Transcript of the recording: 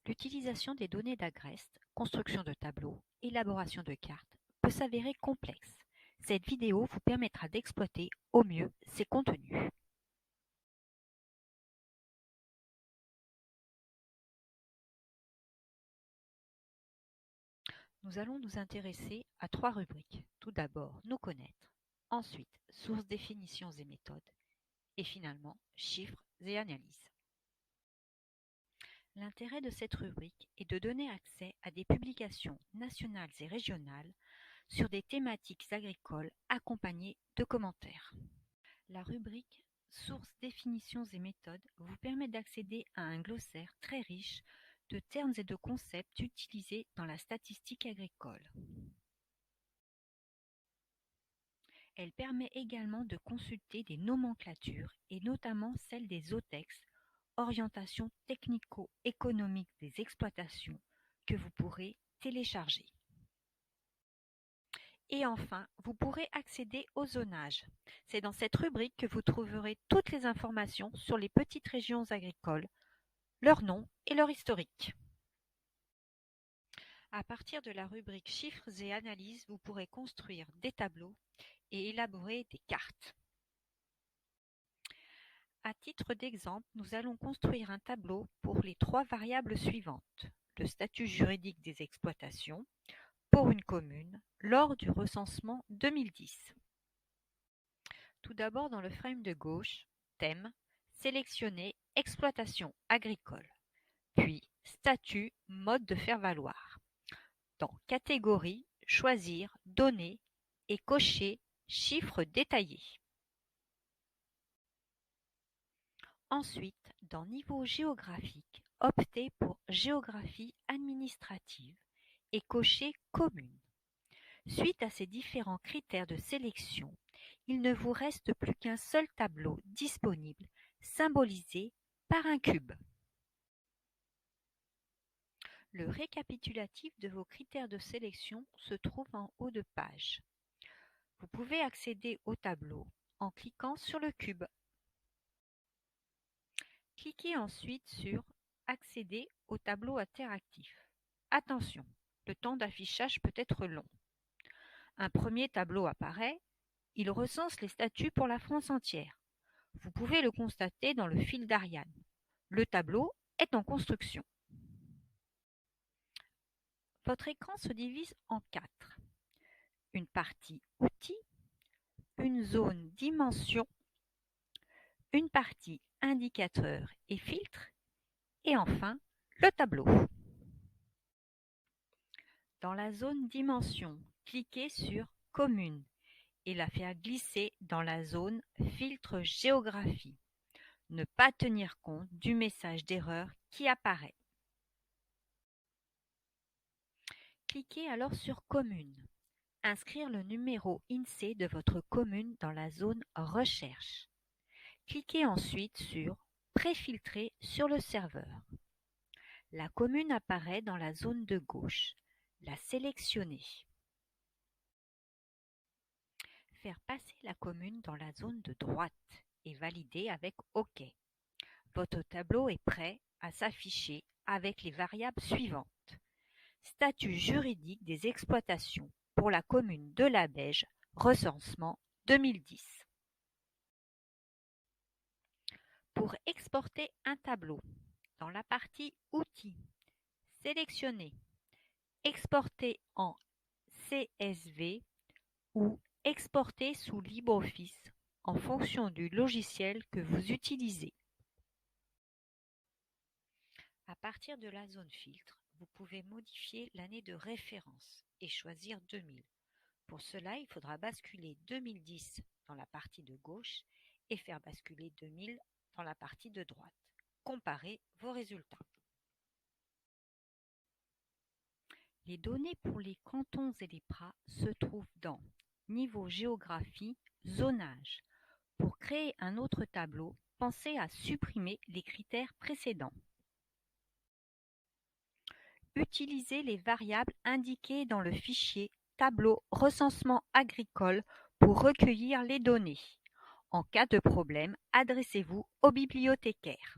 L'utilisation des données d'Agreste, construction de tableaux, élaboration de cartes, peut s'avérer complexe. Cette vidéo vous permettra d'exploiter au mieux ces contenus. Nous allons nous intéresser à 3 rubriques. Tout d'abord, nous connaître. Ensuite, sources, définitions et méthodes. Et finalement, chiffres et analyses. L'intérêt de cette rubrique est de donner accès à des publications nationales et régionales sur des thématiques agricoles accompagnées de commentaires. La rubrique Sources, définitions et méthodes vous permet d'accéder à un glossaire très riche de termes et de concepts utilisés dans la statistique agricole. Elle permet également de consulter des nomenclatures et notamment celle des OTEX, orientation technico-économique des exploitations, que vous pourrez télécharger. Et enfin, vous pourrez accéder au zonage. C'est dans cette rubrique que vous trouverez toutes les informations sur les petites régions agricoles, leur nom et leur historique. À partir de la rubrique chiffres et analyses, vous pourrez construire des tableaux et élaborer des cartes. À titre d'exemple, nous allons construire un tableau pour les 3 variables suivantes. Le statut juridique des exploitations pour une commune lors du recensement 2010. Tout d'abord, dans le frame de gauche, thème, sélectionner exploitation agricole, puis statut, mode de faire valoir. Dans catégorie, choisir données et cocher chiffres détaillés. Ensuite, dans niveau géographique, optez pour géographie administrative et cochez commune. Suite à ces différents critères de sélection, il ne vous reste plus qu'un seul tableau disponible, symbolisé par un cube. Le récapitulatif de vos critères de sélection se trouve en haut de page. Vous pouvez accéder au tableau en cliquant sur le cube. Cliquez ensuite sur « Accéder au tableau interactif ». Attention, le temps d'affichage peut être long. Un premier tableau apparaît, il recense les statuts pour la France entière. Vous pouvez le constater dans le fil d'Ariane. Le tableau est en construction. Votre écran se divise en 4. Une partie outils, une zone dimension, une partie indicateurs et filtres, et enfin le tableau. Dans la zone dimension, cliquez sur commune et la faire glisser dans la zone filtre géographie. Ne pas tenir compte du message d'erreur qui apparaît. Cliquez alors sur commune. Inscrire le numéro INSEE de votre commune dans la zone recherche. Cliquez ensuite sur préfiltrer sur le serveur. La commune apparaît dans la zone de gauche. La sélectionner. Faire passer la commune dans la zone de droite et valider avec OK. Votre tableau est prêt à s'afficher avec les variables suivantes. Statut juridique des exploitations pour la commune de La Beige, recensement 2010. Pour exporter un tableau, dans la partie Outils, sélectionnez Exporter en CSV ou exporter sous LibreOffice en fonction du logiciel que vous utilisez. À partir de la zone filtre, vous pouvez modifier l'année de référence et choisir 2000. Pour cela, il faudra basculer 2010 dans la partie de gauche et faire basculer 2000 dans la partie de droite. Comparez vos résultats. Les données pour les cantons et les PRA se trouvent dans Niveau géographie, zonage. Pour créer un autre tableau, pensez à supprimer les critères précédents. Utilisez les variables indiquées dans le fichier Tableau recensement agricole pour recueillir les données. En cas de problème, adressez-vous au bibliothécaire.